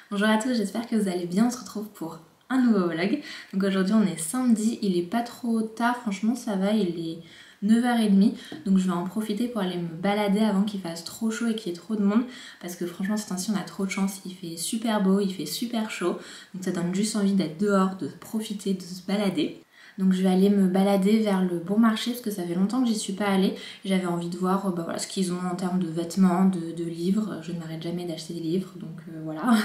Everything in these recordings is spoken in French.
Bonjour à tous, j'espère que vous allez bien, on se retrouve pour un nouveau vlog. Donc aujourd'hui on est samedi, il est pas trop tard, franchement ça va, il est 9h30. Donc je vais en profiter pour aller me balader avant qu'il fasse trop chaud et qu'il y ait trop de monde. Parce que franchement ces temps-ci on a trop de chance, il fait super beau, il fait super chaud. Donc ça donne juste envie d'être dehors, de profiter, de se balader. Donc je vais aller me balader vers le bon marché parce que ça fait longtemps que j'y suis pas allée. J'avais envie de voir voilà, ce qu'ils ont en termes de vêtements, de livres. Je ne m'arrête jamais d'acheter des livres, donc voilà.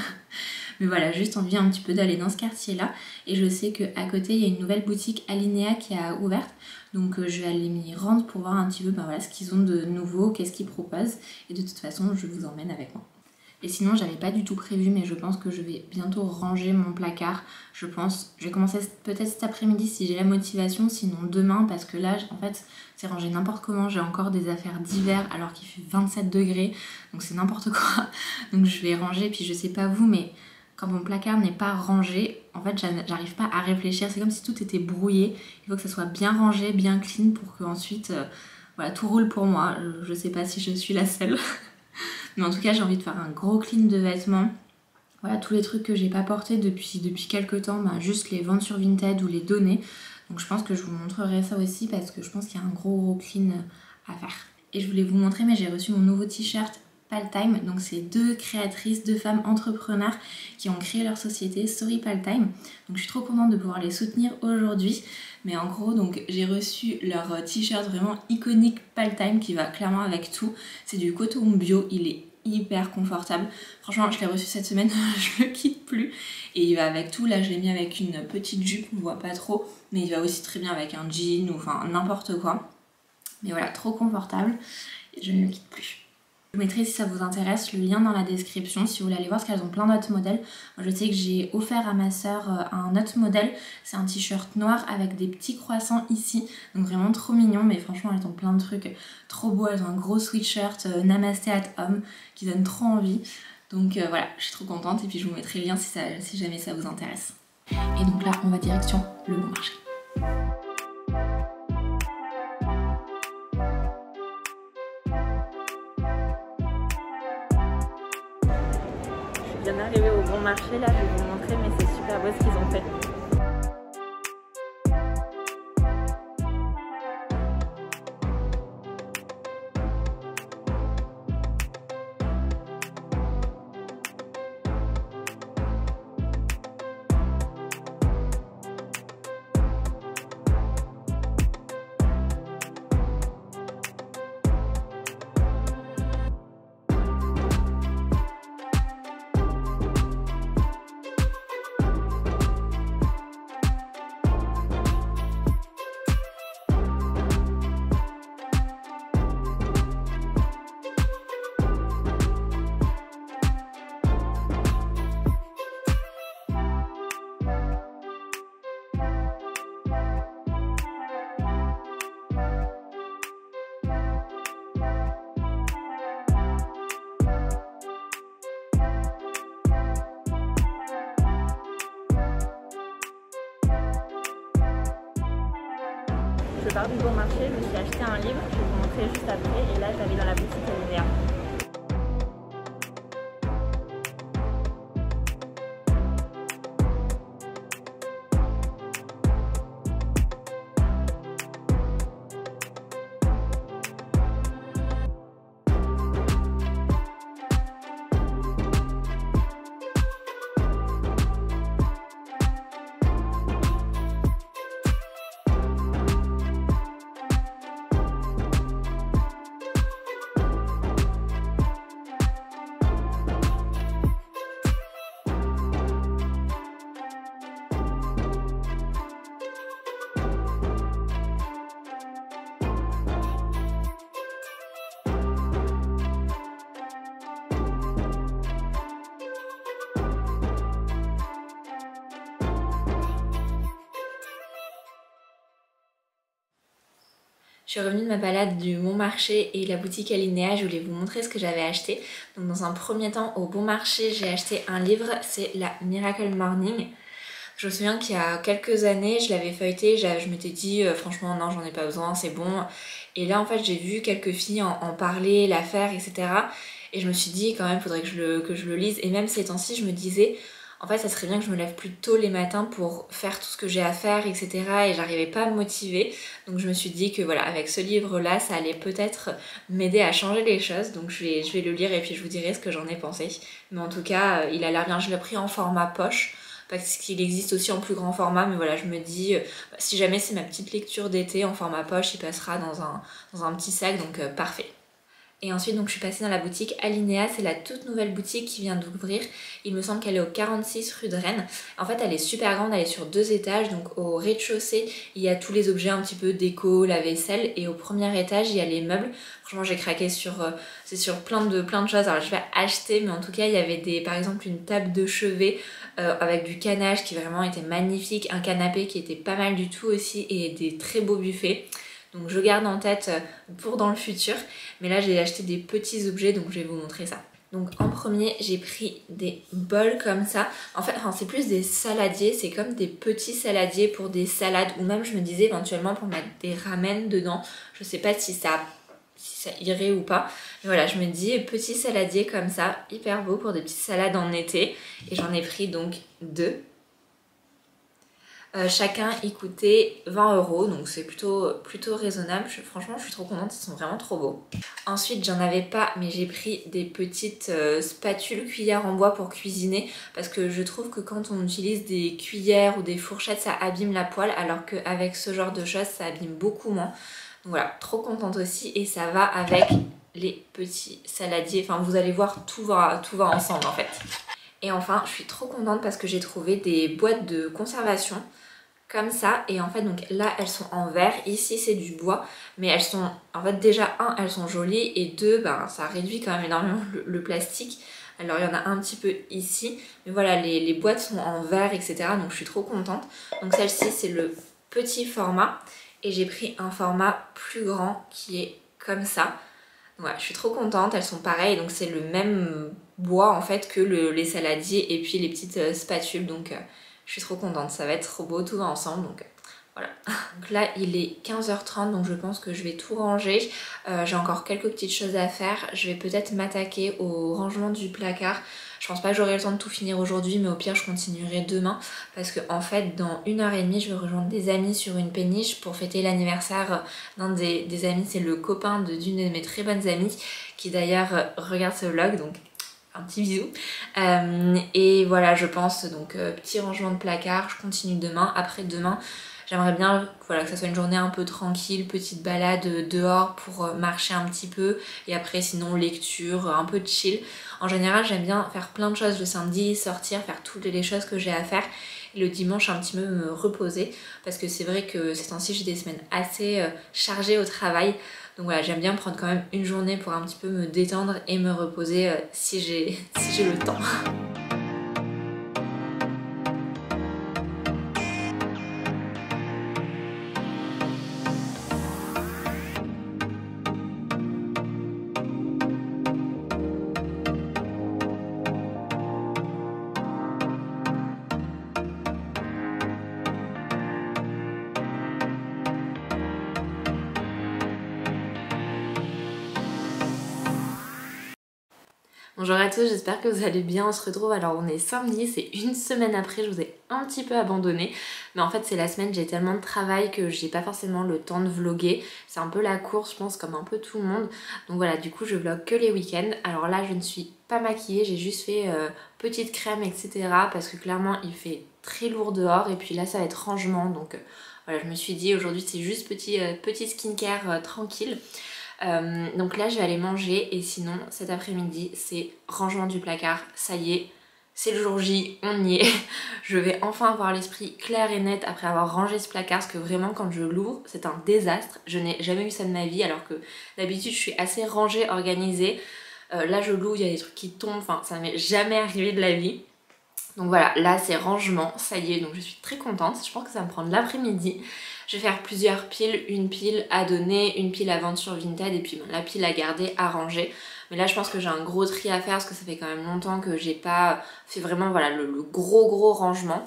Mais voilà, juste envie un petit peu d'aller dans ce quartier-là. Et je sais qu'à côté, il y a une nouvelle boutique Alinea qui a ouverte. Donc je vais aller m'y rendre pour voir un petit peu voilà, ce qu'ils ont de nouveau, qu'est-ce qu'ils proposent. Et de toute façon, je vous emmène avec moi. Et sinon, j'avais pas du tout prévu, mais je pense que je vais bientôt ranger mon placard. Je vais commencer peut-être cet après-midi si j'ai la motivation, sinon demain, parce que là, en fait, c'est rangé n'importe comment. J'ai encore des affaires d'hiver alors qu'il fait 27 degrés, donc c'est n'importe quoi. Donc je vais ranger, puis je sais pas vous, mais quand mon placard n'est pas rangé, en fait, j'arrive pas à réfléchir. C'est comme si tout était brouillé. Il faut que ça soit bien rangé, bien clean pour qu'ensuite, voilà, tout roule pour moi. Je sais pas si je suis la seule. Mais en tout cas, j'ai envie de faire un gros clean de vêtements. Voilà, tous les trucs que j'ai pas portés depuis quelques temps, juste les vendre sur Vinted ou les donner. Donc je pense que je vous montrerai ça aussi parce que je pense qu'il y a un gros clean à faire. Et je voulais vous montrer, mais j'ai reçu mon nouveau t-shirt Paltime. Donc c'est deux créatrices, deux femmes entrepreneurs qui ont créé leur société Story Paltime. Donc je suis trop contente de pouvoir les soutenir aujourd'hui. Mais en gros, donc j'ai reçu leur t-shirt vraiment iconique Paltime qui va clairement avec tout. C'est du coton bio, il est hyper confortable. Franchement, je l'ai reçu cette semaine, je le quitte plus. Et il va avec tout. Là, je l'ai mis avec une petite jupe, on voit pas trop. Mais il va aussi très bien avec un jean ou enfin n'importe quoi. Mais voilà, trop confortable. Et je ne le quitte plus. Je vous mettrai si ça vous intéresse le lien dans la description si vous voulez aller voir parce qu'elles ont plein d'autres modèles. Moi je sais que j'ai offert à ma soeur un autre modèle, c'est un t-shirt noir avec des petits croissants ici, donc vraiment trop mignon, mais franchement elles ont plein de trucs trop beaux, elles ont un gros sweatshirt Namasté at Home qui donne trop envie. Donc voilà, je suis trop contente et puis je vous mettrai le lien si jamais ça vous intéresse. Et donc là on va direction le bon marché. Bien arrivé au bon marché, là je vais vous montrer, mais c'est super beau ce qu'ils ont fait. Je pars du bon marché, je me suis acheté un livre, je vais vous montrer juste après, et là j'avais dans la boutique Alinea. Je suis revenue de ma balade du Bon Marché et la boutique Alinea, je voulais vous montrer ce que j'avais acheté. Donc dans un premier temps, au Bon Marché, j'ai acheté un livre, c'est la Miracle Morning. Je me souviens qu'il y a quelques années, je l'avais feuilleté, je m'étais dit franchement non, j'en ai pas besoin, c'est bon. Et là en fait j'ai vu quelques filles en parler, la faire, etc. et je me suis dit quand même faudrait que je le lise, et même ces temps-ci je me disais en fait ça serait bien que je me lève plus tôt les matins pour faire tout ce que j'ai à faire, etc. Et j'arrivais pas à me motiver, donc je me suis dit que voilà, avec ce livre là ça allait peut-être m'aider à changer les choses, donc je vais le lire et puis je vous dirai ce que j'en ai pensé. Mais en tout cas il a l'air bien, je l'ai pris en format poche parce qu'il existe aussi en plus grand format, mais voilà je me dis si jamais c'est ma petite lecture d'été en format poche, il passera dans un petit sac, donc parfait. Et ensuite donc je suis passée dans la boutique Alinéa, c'est la toute nouvelle boutique qui vient d'ouvrir. Il me semble qu'elle est au 46 rue de Rennes. En fait elle est super grande, elle est sur 2 étages, donc au rez-de-chaussée il y a tous les objets un petit peu déco, la vaisselle, et au premier étage il y a les meubles. Franchement j'ai craqué sur plein de choses, alors je vais acheter, mais en tout cas il y avait par exemple une table de chevet avec du canage qui vraiment était magnifique, un canapé qui était pas mal du tout aussi, et des très beaux buffets. Donc je garde en tête pour dans le futur. Mais là j'ai acheté des petits objets, donc je vais vous montrer ça. Donc en premier j'ai pris des bols comme ça. En fait c'est plus des saladiers, c'est comme des petits saladiers pour des salades, ou même je me disais éventuellement pour mettre des ramen dedans. Je sais pas si ça irait ou pas. Mais voilà, je me dis petits saladiers comme ça, hyper beau pour des petites salades en été. Et j'en ai pris donc 2. Chacun il coûtait 20 €, donc c'est plutôt raisonnable. Franchement je suis trop contente, ils sont vraiment trop beaux. Ensuite j'en avais pas, mais j'ai pris des petites spatules, cuillères en bois pour cuisiner, parce que je trouve que quand on utilise des cuillères ou des fourchettes ça abîme la poêle, alors qu'avec ce genre de choses ça abîme beaucoup moins. Donc voilà, trop contente aussi, et ça va avec les petits saladiers. Enfin vous allez voir, tout va ensemble en fait. Et enfin je suis trop contente parce que j'ai trouvé des boîtes de conservation comme ça, et en fait donc là elles sont en verre, ici c'est du bois, mais elles sont en fait déjà elles sont jolies, et deux ça réduit quand même énormément le plastique. Alors il y en a un petit peu ici, mais voilà les boîtes sont en verre, etc. donc je suis trop contente. Donc celle-ci c'est le petit format, et j'ai pris un format plus grand qui est comme ça. Donc voilà, je suis trop contente, elles sont pareilles, donc c'est le même bois en fait que les saladiers et puis les petites spatules, donc je suis trop contente, ça va être trop beau, tout va ensemble, donc voilà. Donc là il est 15h30, donc je pense que je vais tout ranger. J'ai encore quelques petites choses à faire, je vais peut-être m'attaquer au rangement du placard. Je pense pas que j'aurai le temps de tout finir aujourd'hui, mais au pire je continuerai demain, parce que en fait dans 1h30 je vais rejoindre des amis sur une péniche pour fêter l'anniversaire d'un des amis. C'est le copain d'une de mes très bonnes amies qui d'ailleurs regarde ce vlog, donc un petit bisou. Et voilà, je pense donc petit rangement de placard, je continue demain. Après demain j'aimerais bien voilà, que ça soit une journée un peu tranquille, petite balade dehors pour marcher un petit peu, et après sinon lecture, un peu de chill. En général j'aime bien faire plein de choses le samedi, sortir, faire toutes les choses que j'ai à faire, et le dimanche un petit peu me reposer, parce que c'est vrai que ces temps-ci j'ai des semaines assez chargées au travail. Donc voilà, j'aime bien prendre quand même une journée pour un petit peu me détendre et me reposer si j'ai le temps. Bonjour à tous, j'espère que vous allez bien, on se retrouve, alors on est samedi, c'est une semaine après, je vous ai un petit peu abandonné, mais en fait c'est la semaine, j'ai tellement de travail que j'ai pas forcément le temps de vlogger, c'est un peu la course je pense, comme un peu tout le monde, donc voilà, du coup je vlog que les week-ends. Alors là je ne suis pas maquillée, j'ai juste fait petite crème, etc. parce que clairement il fait très lourd dehors, et puis là ça va être rangement, donc voilà, je me suis dit aujourd'hui c'est juste petit skincare tranquille. Donc là je vais aller manger, et sinon cet après-midi c'est rangement du placard, ça y est, c'est le jour J, on y est. Je vais enfin avoir l'esprit clair et net après avoir rangé ce placard, parce que vraiment quand je l'ouvre c'est un désastre. Je n'ai jamais eu ça de ma vie, alors que d'habitude je suis assez rangée, organisée. Là je l'ouvre, il y a des trucs qui tombent, enfin ça m'est jamais arrivé de la vie. Donc voilà, là c'est rangement, ça y est, donc je suis très contente. Je pense que ça va me prendre l'après-midi. Je vais faire plusieurs piles, une pile à donner, une pile à vendre sur Vinted, et puis la pile à garder, à ranger. Mais là je pense que j'ai un gros tri à faire, parce que ça fait quand même longtemps que j'ai pas fait vraiment voilà, le gros rangement.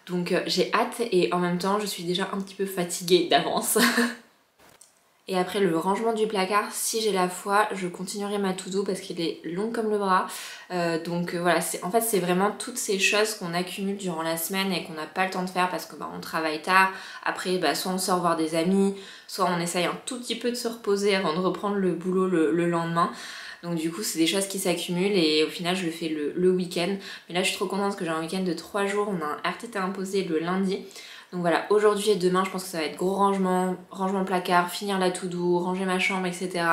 Donc j'ai hâte, et en même temps je suis déjà un petit peu fatiguée d'avance. Et après le rangement du placard, si j'ai la foi, je continuerai ma to-do parce qu'il est long comme le bras. Donc voilà, en fait c'est vraiment toutes ces choses qu'on accumule durant la semaine et qu'on n'a pas le temps de faire parce que on travaille tard. Après soit on sort voir des amis, soit on essaye un tout petit peu de se reposer avant de reprendre le boulot le lendemain. Donc du coup c'est des choses qui s'accumulent et au final je le fais le week-end. Mais là je suis trop contente parce que j'ai un week-end de 3 jours, on a un RTT imposé le lundi. Donc voilà, aujourd'hui et demain je pense que ça va être gros rangement placard, finir la to-do, ranger ma chambre, etc.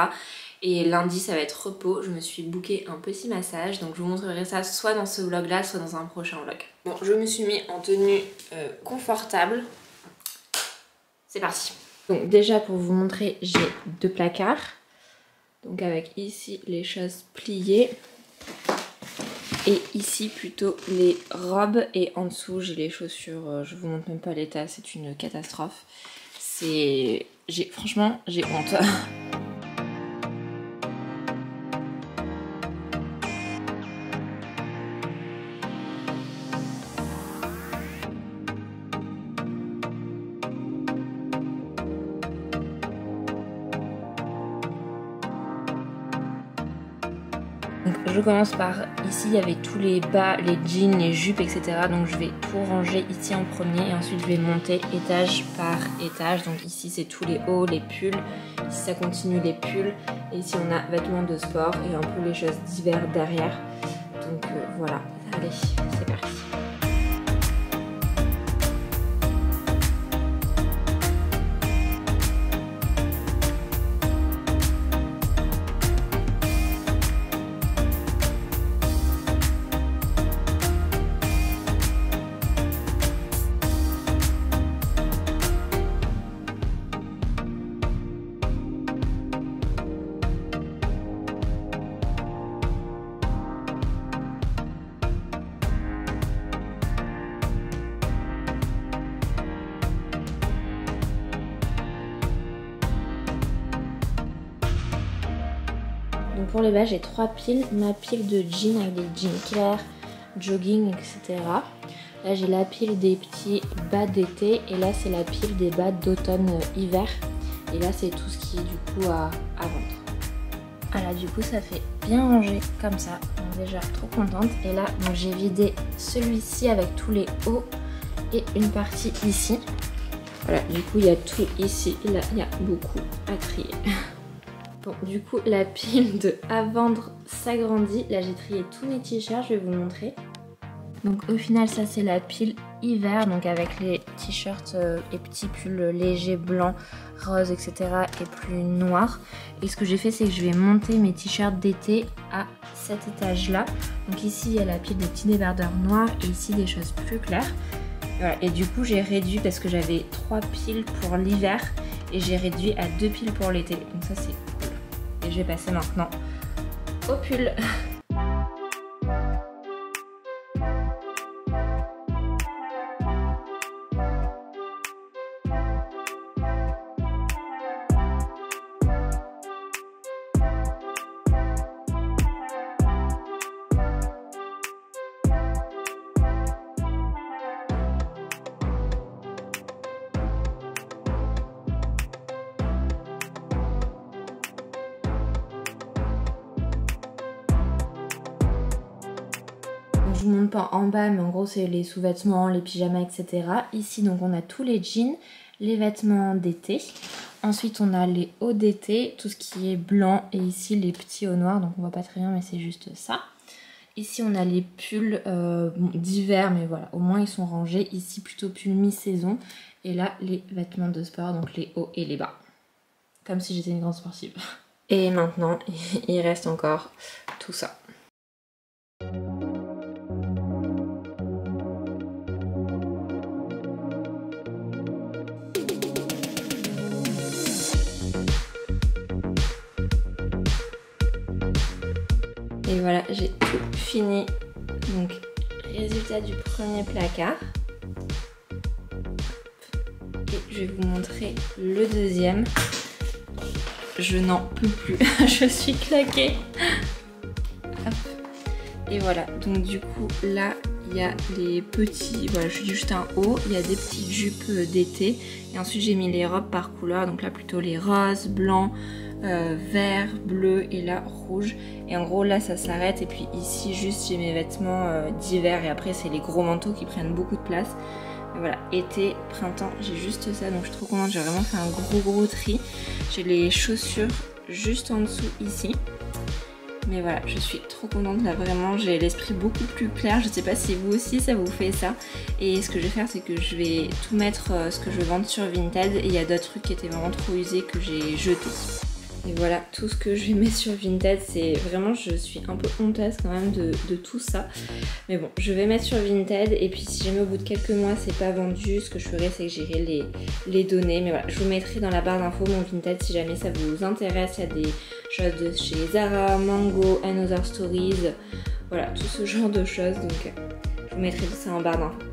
Et lundi ça va être repos, je me suis booké un petit massage, donc je vous montrerai ça soit dans ce vlog là, soit dans un prochain vlog. Bon, je me suis mis en tenue confortable. C'est parti. Donc déjà pour vous montrer, j'ai 2 placards. Donc avec ici les choses pliées. Et ici plutôt les robes et en dessous j'ai les chaussures, je vous montre même pas l'état, c'est une catastrophe. Franchement j'ai honte. Donc je commence par ici, il y avait tous les bas, les jeans, les jupes, etc. Donc je vais tout ranger ici en premier et ensuite je vais monter étage par étage. Donc ici c'est tous les hauts, les pulls, ici ça continue les pulls et ici on a vêtements de sport et un peu les choses d'hiver derrière. Donc voilà, allez c'est parti. Donc pour les bas, j'ai 3 piles. Ma pile de jeans avec des jeans clairs, jogging, etc. Là, j'ai la pile des petits bas d'été. Et là, c'est la pile des bas d'automne-hiver. Et là, c'est tout ce qui est du coup à vendre. Voilà, du coup, ça fait bien rangé comme ça. Donc déjà, trop contente. Et là, j'ai vidé celui-ci avec tous les hauts et une partie ici. Voilà, du coup, il y a tout ici. Là, il y a beaucoup à trier. Bon, du coup, la pile de à vendre s'agrandit. Là, j'ai trié tous mes t-shirts, je vais vous montrer. Donc, au final, ça, c'est la pile hiver, donc avec les t-shirts et petits pulls légers, blancs, roses, etc. et plus noirs. Et ce que j'ai fait, c'est que je vais monter mes t-shirts d'été à cet étage-là. Donc ici, il y a la pile des petits débardeurs noirs et ici, des choses plus claires. Voilà. Et du coup, j'ai réduit parce que j'avais 3 piles pour l'hiver et j'ai réduit à 2 piles pour l'été. Donc ça, c'est cool. Et je vais passer maintenant au pull. Je vous montre pas en bas, mais en gros c'est les sous-vêtements, les pyjamas, etc. Ici donc on a tous les jeans, les vêtements d'été. Ensuite on a les hauts d'été, tout ce qui est blanc, et ici les petits hauts noirs, donc on voit pas très bien mais c'est juste ça. Ici on a les pulls d'hiver, mais voilà, au moins ils sont rangés. Ici plutôt pull mi-saison. Et là les vêtements de sport, donc les hauts et les bas. Comme si j'étais une grande sportive. Et maintenant il reste encore tout ça. Et voilà, j'ai tout fini. Donc, résultat du premier placard. Et je vais vous montrer le deuxième. Je n'en peux plus. Je suis claquée. Hop. Et voilà, donc du coup, là, il y a les petits, voilà, je dis juste un haut, il y a des petites jupes d'été. Et ensuite j'ai mis les robes par couleur, donc là plutôt les roses, blancs, vert, bleu et là rouge. Et en gros là ça s'arrête et puis ici juste j'ai mes vêtements d'hiver et après c'est les gros manteaux qui prennent beaucoup de place. Et voilà, été, printemps, j'ai juste ça donc je suis trop contente, j'ai vraiment fait un gros tri. J'ai les chaussures juste en dessous ici. Mais voilà, je suis trop contente là, vraiment j'ai l'esprit beaucoup plus clair. Je sais pas si vous aussi ça vous fait ça. Et ce que je vais faire c'est que je vais tout mettre ce que je veux vendre sur Vinted. Et il y a d'autres trucs qui étaient vraiment trop usés que j'ai jetés. Et voilà tout ce que je vais mettre sur Vinted. C'est vraiment, je suis un peu honteuse quand même de tout ça. Mais bon, je vais mettre sur Vinted. Et puis si jamais au bout de quelques mois c'est pas vendu, ce que je ferai c'est que j'irai les donner. Mais voilà, je vous mettrai dans la barre d'infos mon Vinted si jamais ça vous intéresse. Il y a des choses de chez Zara, Mango, Another Stories. Voilà, tout ce genre de choses. Donc je vous mettrai tout ça en barre d'infos.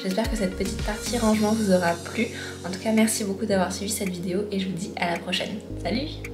J'espère que cette petite partie rangement vous aura plu. En tout cas, merci beaucoup d'avoir suivi cette vidéo et je vous dis à la prochaine. Salut!